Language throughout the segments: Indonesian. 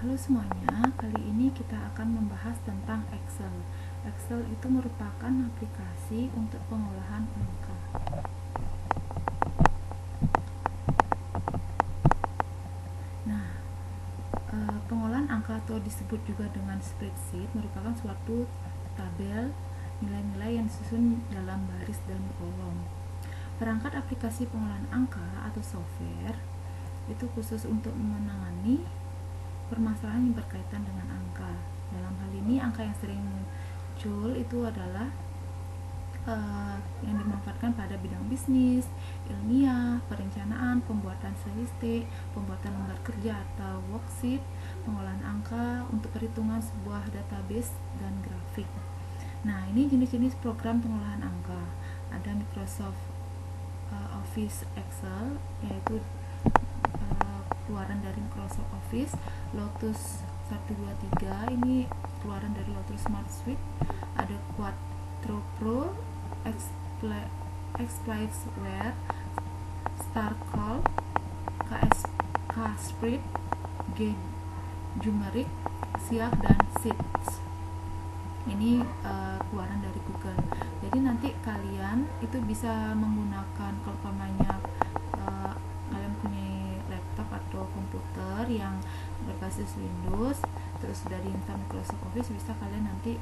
Halo semuanya, kali ini kita akan membahas tentang Excel. Excel itu merupakan aplikasi untuk pengolahan angka. Nah, pengolahan angka atau disebut juga dengan spreadsheet merupakan suatu tabel nilai-nilai yang disusun dalam baris dan kolom. Perangkat aplikasi pengolahan angka atau software itu khusus untuk menangani permasalahan yang berkaitan dengan angka. Dalam hal ini, angka yang sering muncul itu adalah yang dimanfaatkan pada bidang bisnis, ilmiah, perencanaan, pembuatan statistik, pembuatan lembar kerja atau worksheet, pengolahan angka untuk perhitungan sebuah database dan grafik. Nah, ini jenis-jenis program pengolahan angka. Ada Microsoft Office Excel, yaitu keluaran dari Microsoft Office. Lotus 123 ini keluaran dari Lotus Smart Suite. Ada Quadro Pro, Xplaceware, Starcall, Kspread, Jumeric, Siak, dan Sheets. Ini keluaran dari Google. Jadi nanti kalian itu bisa menggunakan, kalau umpamanya kalian punya laptop atau komputer yang berbasis Windows, terus dari install Microsoft Office, bisa kalian nanti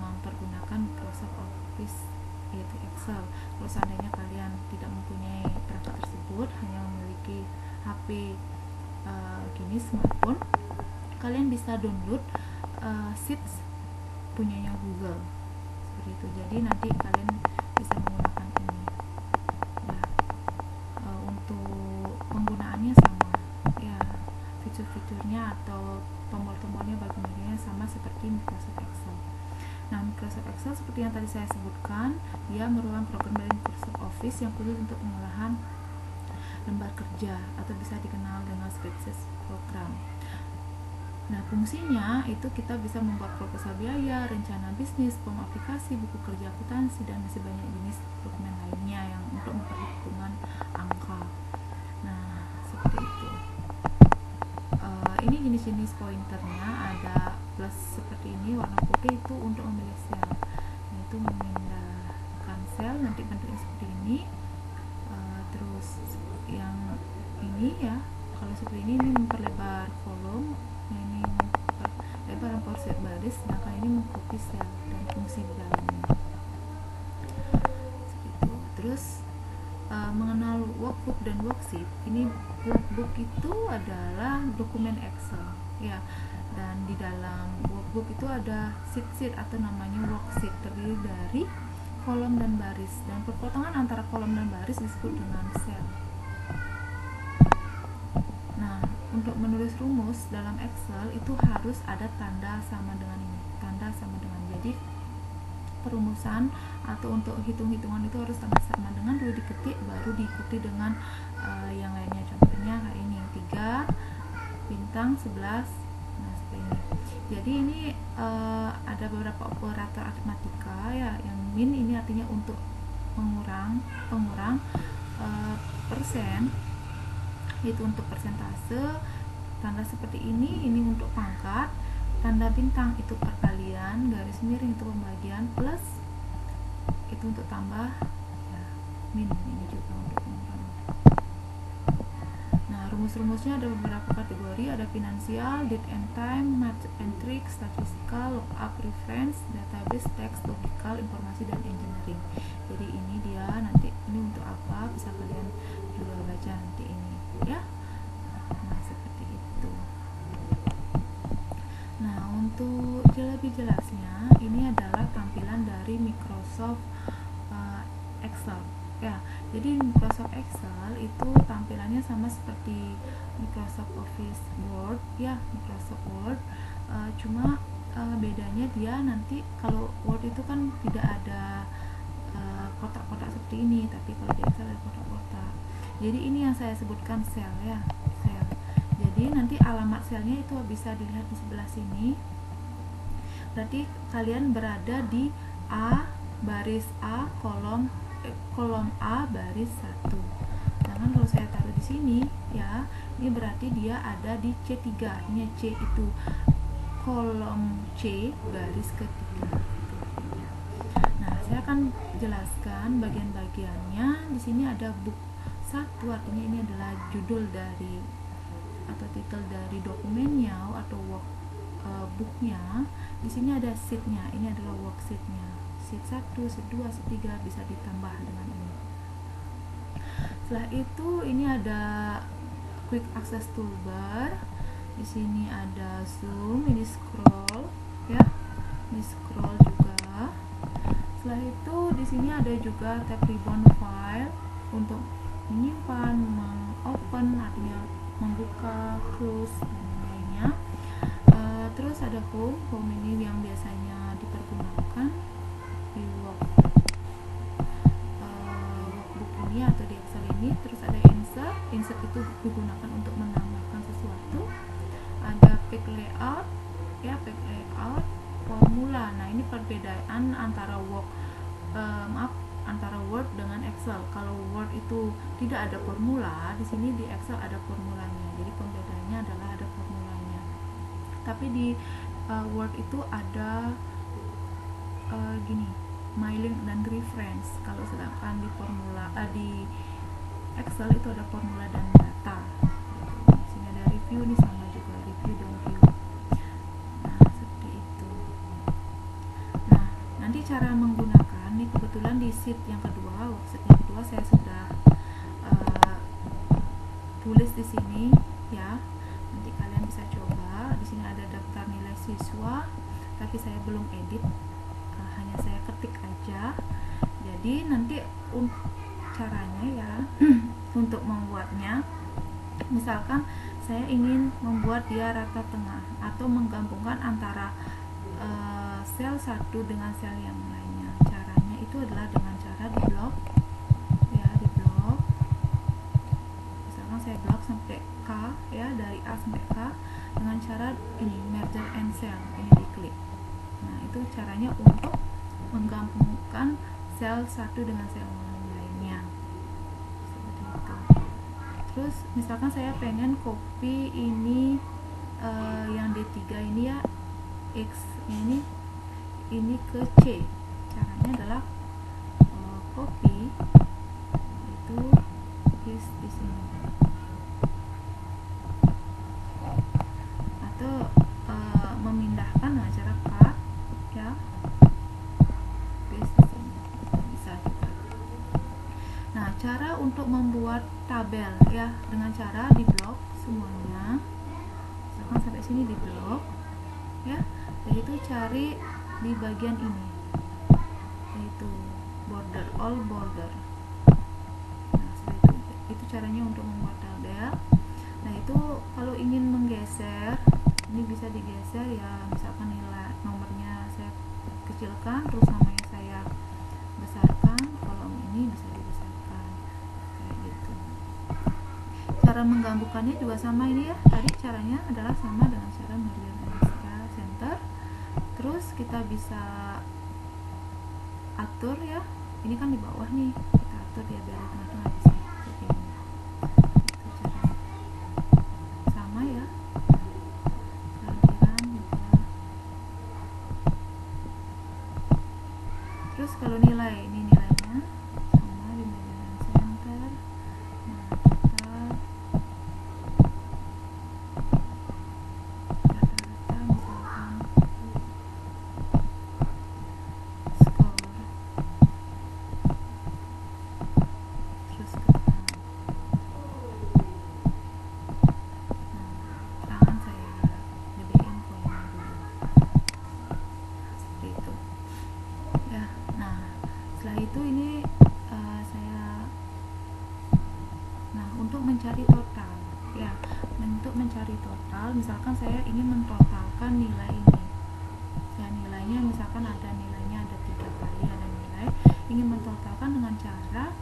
mempergunakan Microsoft Office, yaitu Excel. Kalau seandainya kalian tidak mempunyai perangkat tersebut, hanya memiliki HP jenis smartphone, kalian bisa download Sheets punyanya Google seperti itu. Jadi nanti kalian bisa menggunakan ini ya. Untuk penggunaannya sama ya, fitur-fiturnya atau tombol-tombolnya bagiannya sama seperti Microsoft Excel. Nah, Microsoft Excel seperti yang tadi saya sebutkan, dia merupakan program dari Microsoft Office yang khusus untuk pengolahan lembar kerja atau bisa dikenal dengan spreadsheet program. Nah, fungsinya itu kita bisa membuat proposal biaya, rencana bisnis, form aplikasi, buku kerja akuntansi, dan masih banyak jenis dokumen lainnya yang untuk memperhitungan angka. Nah, seperti itu. Ini jenis-jenis pointernya, ada plus seperti ini, warna putih itu untuk memilih sel, yaitu memindahkan sel, nanti bentuknya seperti ini. Terus yang ini ya, kalau seperti ini memperlebar kolom, ini memperlebar porsi baris, sedangkan ini mengcopy sel dan fungsi di dalamnya. Seperti itu. Terus mengenal workbook dan worksheet. Ini workbook itu adalah dokumen Excel ya, dan di dalam workbook itu ada sheet atau namanya worksheet, terdiri dari kolom dan baris, dan perpotongan antara kolom dan baris disebut dengan sel. Nah, untuk menulis rumus dalam Excel itu harus ada tanda sama dengan ini, tanda sama dengan. Jadi perumusan atau untuk hitung-hitungan itu harus sama dengan, dulu diketik baru diikuti dengan yang lainnya. Contohnya kayak ini, 3 bintang 11. Nah, seperti ini. Jadi ini ada beberapa operator matematika ya, yang min ini artinya untuk pengurang persen, itu untuk persentase. Tanda seperti ini untuk pangkat. Tanda bintang itu perkalian, garis miring itu pembagian, plus itu untuk tambah ya, min ini juga untuk pengurang. Nah, rumus-rumusnya ada beberapa kategori, ada finansial, date and time, math and trick, statistical, lookup, reference, database, text, logical, informasi, dan engineering. Jadi ini dia, nanti ini untuk apa bisa kalian juga baca nanti ini ya. Nah, seperti itu. Nah, untuk lebih jelasnya, ini adalah tampilan dari Microsoft Excel ya. Jadi Microsoft Excel itu tampilannya sama seperti Microsoft Office Word ya, Microsoft Word, cuma bedanya dia nanti kalau Word itu kan tidak ada kotak-kotak seperti ini, tapi kalau di Excel ada kotak-kotak. Jadi ini yang saya sebutkan sel ya, sel. Jadi nanti alamat selnya itu bisa dilihat di sebelah sini. Berarti kalian berada di A, baris A, kolom A, baris 1. Sedangkan kalau saya taruh di di sini ya, ini berarti dia ada di C3. Ini C itu kolom C garis ketiga. Nah, saya akan jelaskan bagian-bagiannya. Di sini ada book 1, artinya ini adalah judul dari atau titel dari dokumennya atau booknya. Di sini ada sheetnya, ini adalah worksheetnya. Sheet 1, sheet 2, sheet 3 bisa ditambah dengan ini. Setelah itu ini ada quick access toolbar. Di sini ada zoom, ini scroll ya. Ini scroll juga. Setelah itu di sini ada juga tab ribbon file untuk menyimpan, open artinya membuka, close dan lainnya. Terus ada home ini yang biasanya dipergunakan di workbook ini atau di Excel ini. Terus ada insert itu digunakan untuk menambahkan sesuatu. Ada page layout ya, page layout, formula. Nah, ini perbedaan antara antara Word dengan Excel. Kalau Word itu tidak ada formula, di sini di Excel ada formulanya. Jadi pembedanya adalah ada formulanya. Tapi di Word itu ada gini, my link dan reference. Kalau sedangkan di formula di Excel itu ada formula dan data. Di sini ada review, ini sama juga review dan view. Nah, seperti itu. Nah, nanti cara menggunakan ini kebetulan di sheet yang kedua, worksheet yang kedua saya sudah tulis di sini ya. Nanti kalian bisa coba. Di sini ada daftar nilai siswa, tapi saya belum edit. Hanya saya ketik aja. Jadi nanti caranya ya untuk membuatnya, misalkan saya ingin membuat dia rata tengah atau menggabungkan antara sel satu dengan sel yang lainnya. Caranya itu adalah dengan cara di blok ya, di blok. Misalkan saya blok sampai K ya, dari A sampai K dengan cara ini merge and cell, ini diklik. Nah, itu caranya untuk menggabungkan sel satu dengan sel lainnya. Seperti itu. Terus misalkan saya pengen copy ini yang D3 ini ya, X ini ke C. Caranya adalah copy itu paste di sini. Atau memindahkan dengan cara cut ya. Nah, cara untuk membuat tabel ya, dengan cara di blok semuanya. Misalkan sampai sini di blok ya, yaitu cari di bagian ini, yaitu border, all border. Nah, seperti itu caranya untuk membuat tabel. Nah, itu kalau ingin menggeser, ini bisa digeser ya, misalkan nilai nomornya saya kecilkan, terus namanya saya besarkan, kolom ini bisa dibesarkan kayak gitu. Cara menggabungkannya juga sama ini ya, tadi caranya adalah sama dengan cara merge and center. Terus kita bisa atur ya, ini kan di bawah nih, kita atur ya biar di tengah-tengah bisa seperti ini. Itu caranya sama ya. Terus kalau nilai, ini nilainya sama di bagian center. Nah, rata-rata misalkan skor, terus ke tangan saya gedein poinnya dulu. Seperti itu ya. Nah, setelah itu ini untuk mencari total ya, untuk mencari total, misalkan saya ingin mentotalkan nilai ini ya, nilainya misalkan ada nilainya ada 3 kali ada nilai, ingin mentotalkan dengan cara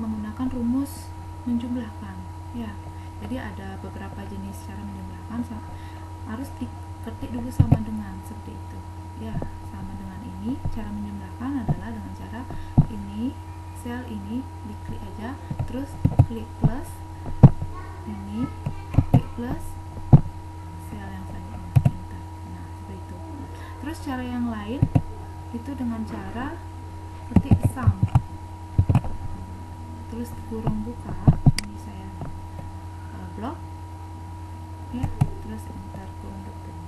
menggunakan rumus menjumlahkan ya. Jadi ada beberapa jenis cara menjumlahkan, harus diketik dulu sama dengan seperti itu ya, sama dengan ini. Cara menjumlahkan adalah dengan cara ini sel ini diklik aja, terus klik plus ini, klik plus sel yang selanjutnya, enter. Nah seperti itu. Terus cara yang lain itu dengan cara ketik sum, terus kurung buka, ini saya blok ya, terus enter, kurung tutup,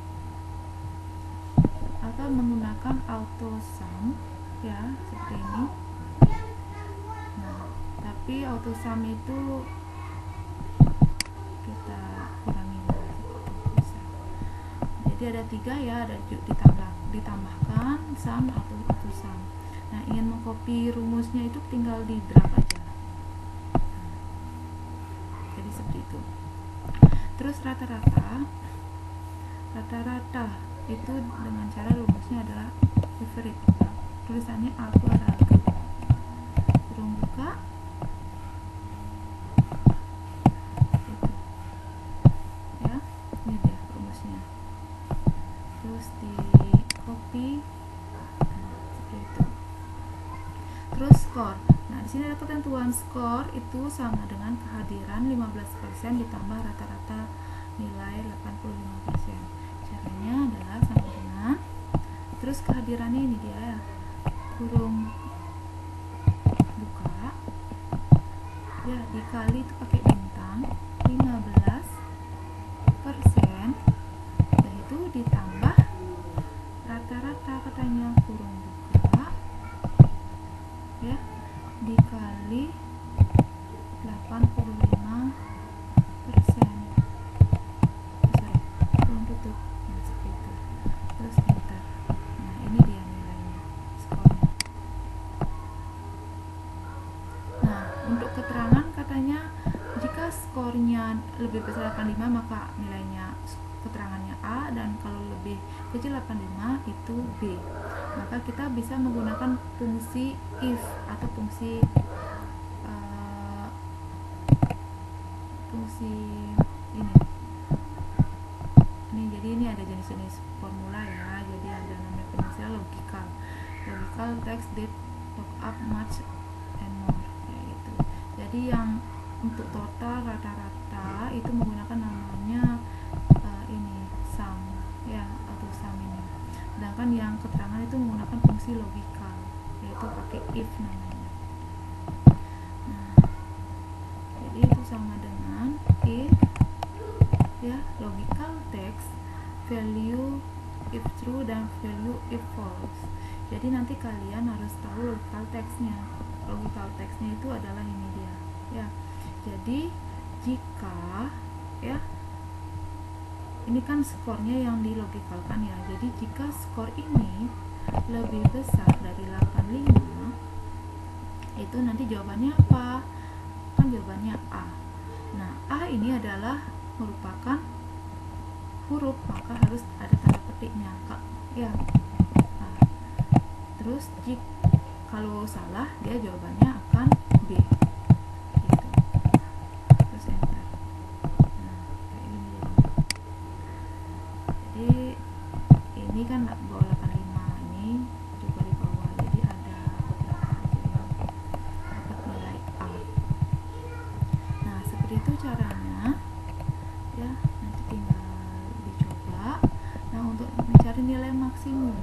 atau menggunakan auto sum ya, seperti ini. Nah tapi auto sum itu kita kurangi bisa. Jadi ada 3 ya, ada ditambahkan sum atau auto sum. Nah ingin mengcopy rumusnya itu tinggal di drag aja. Jadi seperti itu. Terus rata-rata itu dengan cara rumusnya adalah average ya. Tulisannya A itu adalah G, kurung buka itu ya, ini dia rumusnya, terus di copy seperti itu. Terus skor. Nah, di sini ada ketentuan skor itu sama dengan kehadiran 15% ditambah rata-rata nilai 85%. Caranya adalah sama dengan, terus kehadirannya ini dia ya, kurung buka ya, dikali itu pakai bintang 15%, dan itu ditambah rata-rata katanya, kurung buka ya, dikali 85%, kurung tutup. Nah seperti itu, terus enter. Nah ini dia nilainya, skornya. Nah untuk keterangan katanya jika skornya lebih besar 85 maka nilainya keterangannya A, dan kalau lebih kecil 85 itu B. Maka kita bisa menggunakan fungsi if atau fungsi ini. Jadi ini ada jenis-jenis formula ya. Jadi ada namanya penyesuaian logical text, date, lookup, match, and more ya gitu. Jadi yang untuk total rata-rata itu menggunakan namanya ini sum ya, atau sum ini. Sedangkan yang keterangan itu menggunakan fungsi logical, yaitu pakai if namanya. Nah, jadi itu sama dengan if ya, logical text value if true dan value if false. Jadi nanti kalian harus tahu logical textnya. Logical textnya itu adalah ini dia ya. Jadi jika ya, ini kan skornya yang dilogikalkan ya. Jadi jika skor ini lebih besar dari 85, itu nanti jawabannya apa? Kan jawabannya A. Nah A ini adalah merupakan huruf, maka harus ada tanda petiknya ya. Nah, terus kalau salah dia jawabannya akan B gitu. Terus enter. Nah kayak ini jadi ini kan bawah 85, ini juga di bawah, jadi ada beberapa aja yang dapat nilai A. Nah seperti itu caranya ya, nanti tinggal dicoba. Nah untuk mencari nilai maksimum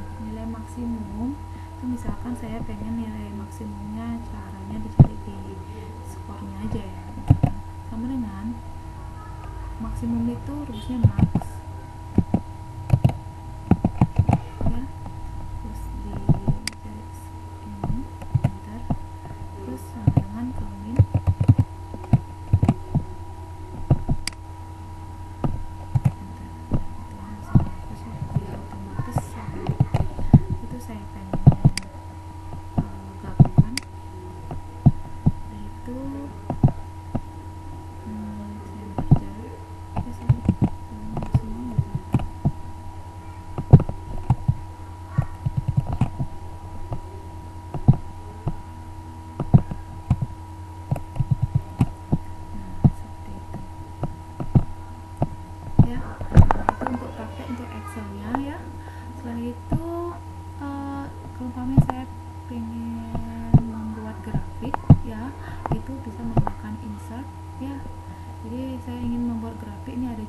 itu misalkan saya pengen nilai maksimumnya, caranya dicari di skornya aja ya, misalkan sama dengan maksimum itu rumusnya max ya, terus dicari ini enter, terus sama dengan min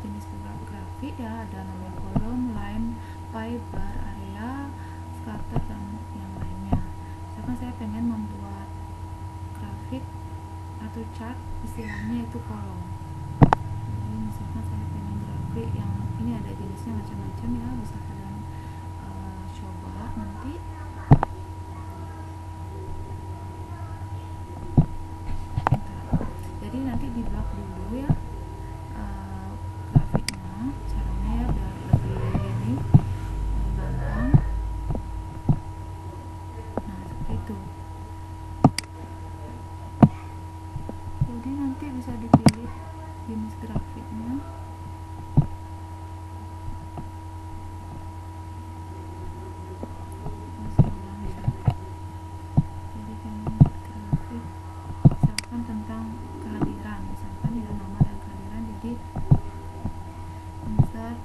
jenis grafik ya, ada namanya kolom, line, pie, bar, area, scatter, dan yang lainnya. Misalkan saya pengen membuat grafik atau chart, istilahnya itu kolom. Jadi misalkan saya pengen grafik yang ini ada jenisnya macam-macam ya, bisa kalian coba nanti. Jadi nanti di blok dulu ya grafiknya, caranya ya biar lebih ini gampang. Nah seperti itu. Jadi nanti bisa dipilih jenis grafiknya. Jadi pengen buat grafik misalkan tentang kehadiran, misalkan ya nama dan kehadiran, jadi insert.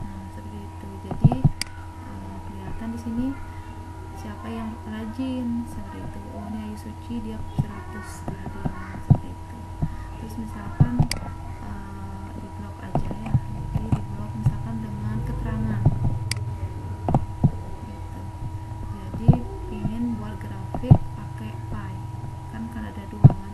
Nah seperti itu. Jadi kelihatan di sini siapa yang rajin, seperti itu. Oh ini Ayu Suci, dia 100 kehadiran, seperti itu. Terus misalkan di blok aja ya, jadi di blok misalkan dengan keterangan gitu. Jadi ingin buat grafik pakai pie, kan ada dua kan.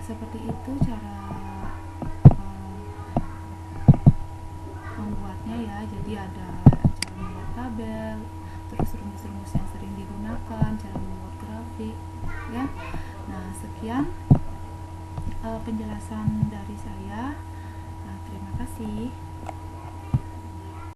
Seperti itu cara membuatnya ya. Jadi ada cara membuat tabel, terus rumus-rumus yang sering digunakan, cara membuat grafik ya. Nah sekian penjelasan dari saya. Terima kasih.